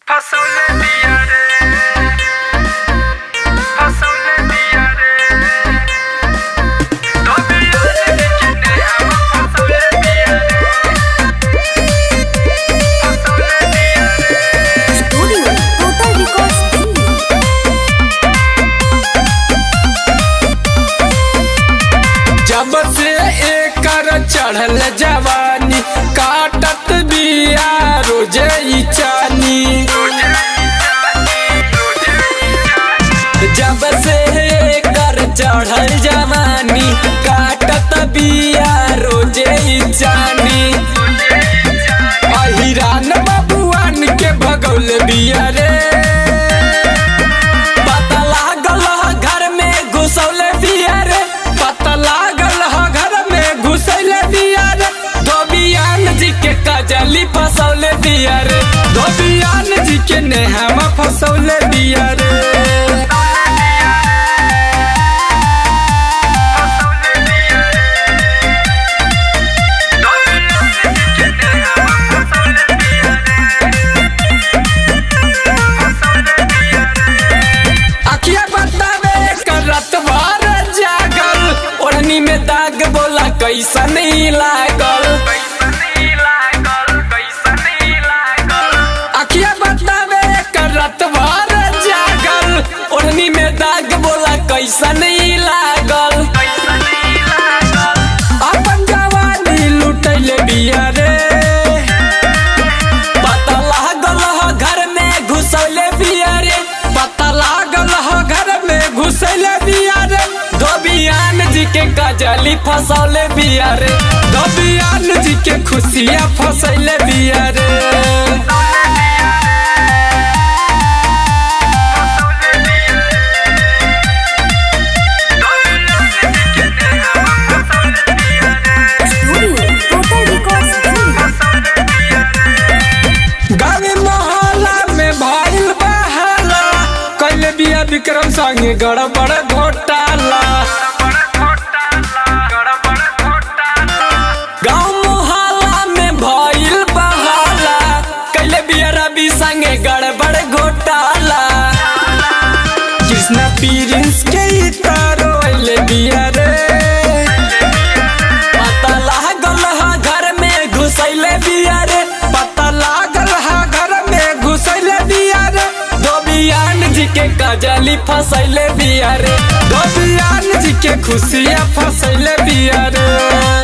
फसौले दिया रे, फसौले दिया रे, धोबिया लेके हम फसौले दिया रे, फसौले दिया रे। स्टूडियो टोटल रिकॉर्ड्स जब से एकर चढ़ल जवानी काटत बिया रोजे ई चानी। जब से एकर चढ़ल जवानी काटत बिया रोजे ई चानी। अहिरान बबुआन के भगौल बिया रे, पता लागल घर में घुसौले बिया रे, पता लागल घर में घुसौले बिया रे। धोबियान जी के कजली फसौले बिया रे, धोबियान जी के नेहमा फसौले बिया रे। अखिया बतावे करत बार जागल, ओढ़नी में दाग बोला कैसन लागल। अखिया बतावे करत बार जागल, ओढ़नी में दाग बोला कैसन लागल। अपन जवानी लुटैले बिया रे, पता लागल घर में घुसौले बिया रे, पता लागल घर में घुसौले बिया रे। धोबियान जी के कजली फसौले बिया रे, धोबियान जी के खुशियाँ फसौले बिया रे। स्टूडियो टोटल रिकॉर्ड्स गाँव मोहल्ला में भइल बहाला, कैले बिया विक्रम संगे गड़बड़ घोटाला। गाँव मोहल्ला में भइल बहाला, कैले बिया रवि संगे गड़बड़ घोटाला। कृष्णा प्रिंस के तारो अइले बिया रे, पता लागल घर में घुसैले बिया रे, पता लागल घर में घुसैले बिया रे। धोबियान जी के कजली फसैले बिया रे, धोबियान जी के खुशियाँ फसैले बिया रे।